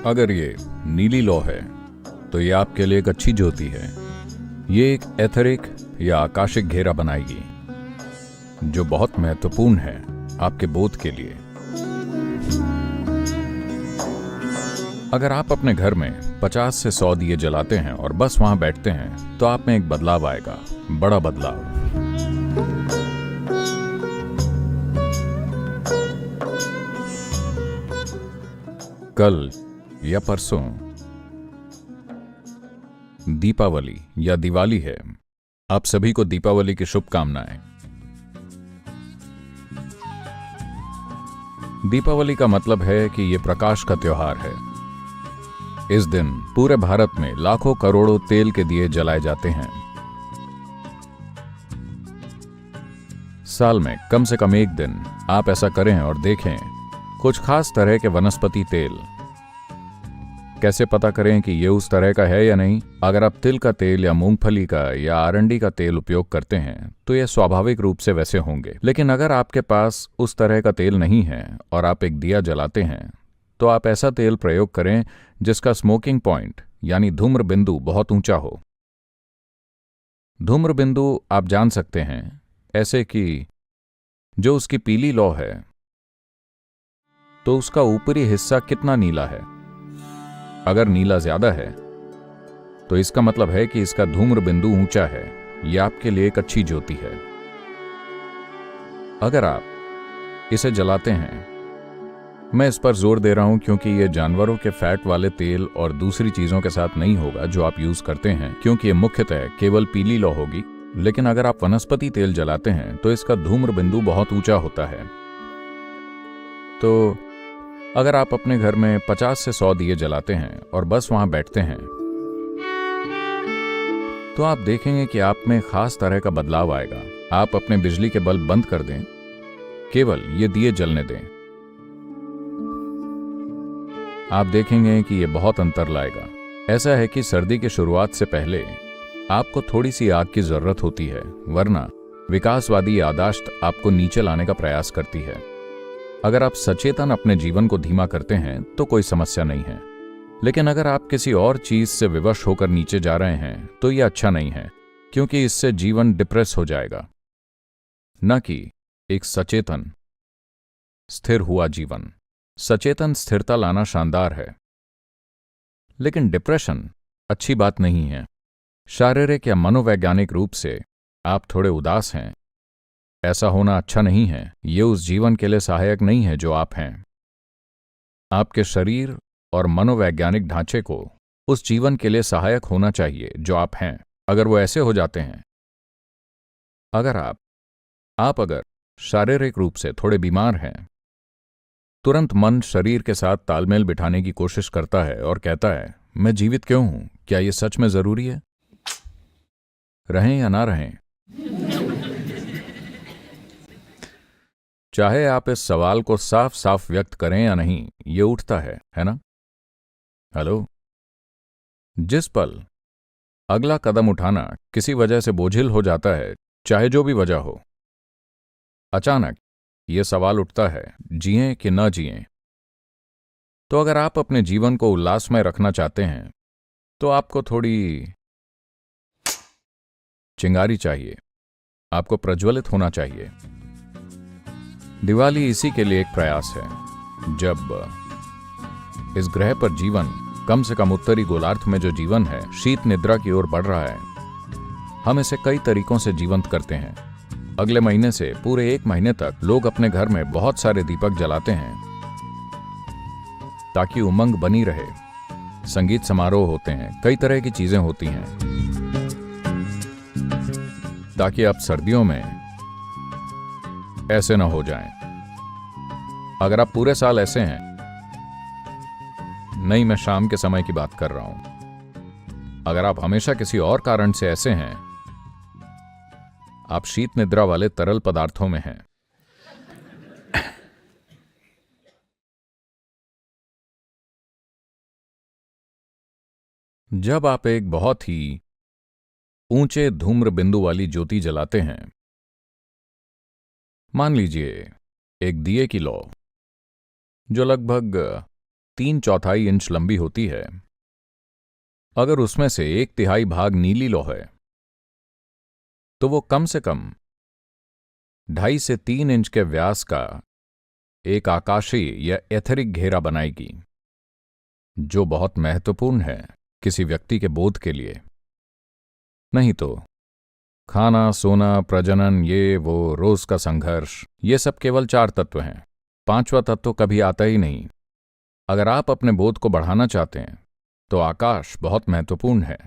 अगर ये नीली लौ है तो ये आपके लिए एक अच्छी ज्योति है। ये एक एथरिक या आकाशिक घेरा बनाएगी जो बहुत महत्वपूर्ण है आपके बोध के लिए। अगर आप अपने घर में 50 से 100 दिए जलाते हैं और बस वहां बैठते हैं तो आप में एक बदलाव आएगा, बड़ा बदलाव। कल या परसों दीपावली या दिवाली है। आप सभी को दीपावली की शुभकामनाएं। दीपावली का मतलब है कि यह प्रकाश का त्योहार है। इस दिन पूरे भारत में लाखों करोड़ों तेल के दिए जलाए जाते हैं। साल में कम से कम एक दिन आप ऐसा करें और देखें कुछ खास तरह के वनस्पति तेल। कैसे पता करें कि ये उस तरह का है या नहीं? अगर आप तिल का तेल या मूंगफली का या आरंडी का तेल उपयोग करते हैं तो ये स्वाभाविक रूप से वैसे होंगे। लेकिन अगर आपके पास उस तरह का तेल नहीं है और आप एक दिया जलाते हैं तो आप ऐसा तेल प्रयोग करें जिसका स्मोकिंग पॉइंट यानी धूम्र बिंदु बहुत ऊंचा हो। धूम्र बिंदु आप जान सकते हैं ऐसे कि जो उसकी पीली लौ है तो उसका ऊपरी हिस्सा कितना नीला है। अगर नीला ज्यादा है तो इसका मतलब है कि इसका धूम्र बिंदु ऊंचा है। यह आपके लिए एक अच्छी ज्योति है। अगर आप इसे जलाते हैं, मैं इस पर जोर दे रहा हूं क्योंकि यह जानवरों के फैट वाले तेल और दूसरी चीजों के साथ नहीं होगा जो आप यूज करते हैं, क्योंकि यह मुख्यतः केवल पीली लौ होगी। लेकिन अगर आप वनस्पति तेल जलाते हैं तो इसका धूम्र बिंदु बहुत ऊंचा होता है। तो अगर आप अपने घर में 50 से 100 दिए जलाते हैं और बस वहां बैठते हैं तो आप देखेंगे कि आप में खास तरह का बदलाव आएगा। आप अपने बिजली के बल्ब बंद कर दें, केवल ये दिए जलने दें। आप देखेंगे कि यह बहुत अंतर लाएगा। ऐसा है कि सर्दी की शुरुआत से पहले आपको थोड़ी सी आग की जरूरत होती है, वरना विकासवादी याददाश्त आपको नीचे लाने का प्रयास करती है। अगर आप सचेतन अपने जीवन को धीमा करते हैं तो कोई समस्या नहीं है। लेकिन अगर आप किसी और चीज से विवश होकर नीचे जा रहे हैं तो यह अच्छा नहीं है, क्योंकि इससे जीवन डिप्रेस हो जाएगा, न कि एक सचेतन स्थिर हुआ जीवन। सचेतन स्थिरता लाना शानदार है, लेकिन डिप्रेशन अच्छी बात नहीं है। शारीरिक या मनोवैज्ञानिक रूप से आप थोड़े उदास हैं, ऐसा होना अच्छा नहीं है। ये उस जीवन के लिए सहायक नहीं है जो आप हैं। आपके शरीर और मनोवैज्ञानिक ढांचे को उस जीवन के लिए सहायक होना चाहिए जो आप हैं। अगर वो ऐसे हो जाते हैं, अगर अगर शारीरिक रूप से थोड़े बीमार हैं, तुरंत मन शरीर के साथ तालमेल बिठाने की कोशिश करता है और कहता है, मैं जीवित क्यों हूं? क्या यह सच में जरूरी है? रहें या ना रहें? चाहे आप इस सवाल को साफ साफ व्यक्त करें या नहीं, ये उठता है ना? हेलो? जिस पल अगला कदम उठाना किसी वजह से बोझिल हो जाता है, चाहे जो भी वजह हो, अचानक यह सवाल उठता है, जिएं कि न जिएं। तो अगर आप अपने जीवन को उल्लासमय रखना चाहते हैं तो आपको थोड़ी चिंगारी चाहिए, आपको प्रज्वलित होना चाहिए। दिवाली इसी के लिए एक प्रयास है। जब इस ग्रह पर जीवन, कम से कम उत्तरी गोलार्ध में जो जीवन है, शीत निद्रा की ओर बढ़ रहा है, हम इसे कई तरीकों से जीवंत करते हैं। अगले महीने से पूरे 1 महीने तक लोग अपने घर में बहुत सारे दीपक जलाते हैं ताकि उमंग बनी रहे। संगीत समारोह होते हैं, कई तरह की चीजें होती हैं, ताकि आप सर्दियों में ऐसे न हो जाएं। अगर आप पूरे साल ऐसे हैं, नहीं, मैं शाम के समय की बात कर रहा हूं। अगर आप हमेशा किसी और कारण से ऐसे हैं, आप शीत निद्रा वाले तरल पदार्थों में हैं। जब आप एक बहुत ही ऊंचे धूम्र बिंदु वाली ज्योति जलाते हैं, मान लीजिए एक दिए की लौ, जो लगभग 3/4 इंच लंबी होती है, अगर उसमें से 1/3 भाग नीली लौ है तो वो कम से कम 2.5 से 3 इंच के व्यास का एक आकाशीय या एथेरिक घेरा बनाएगी, जो बहुत महत्वपूर्ण है किसी व्यक्ति के बोध के लिए। नहीं तो खाना, सोना, प्रजनन, ये वो, रोज का संघर्ष, ये सब केवल 4 तत्व हैं। 5वां तत्व कभी आता ही नहीं। अगर आप अपने बोध को बढ़ाना चाहते हैं तो आकाश बहुत महत्वपूर्ण है।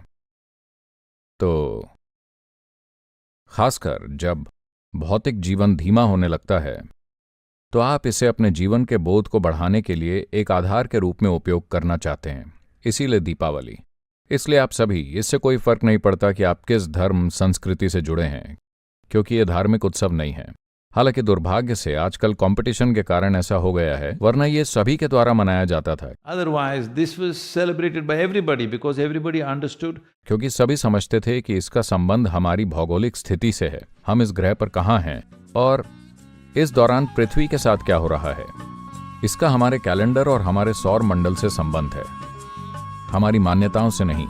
तो खासकर जब भौतिक जीवन धीमा होने लगता है तो आप इसे अपने जीवन के बोध को बढ़ाने के लिए एक आधार के रूप में उपयोग करना चाहते हैं। इसीलिए दीपावली। इसलिए आप सभी, इससे कोई फर्क नहीं पड़ता कि आप किस धर्म संस्कृति से जुड़े हैं, क्योंकि ये धार्मिक उत्सव नहीं है। हालांकि दुर्भाग्य से आजकल कंपटीशन के कारण ऐसा हो गया है, वरना ये सभी के द्वारा मनाया जाता था। Otherwise, this was celebrated by everybody because everybody understood. क्योंकि सभी समझते थे कि इसका संबंध हमारी भौगोलिक स्थिति से है, हम इस ग्रह पर कहाँ हैं और इस दौरान पृथ्वी के साथ क्या हो रहा है। इसका हमारे कैलेंडर और हमारे सौर मंडल से संबंध है, हमारी मान्यताओं से नहीं।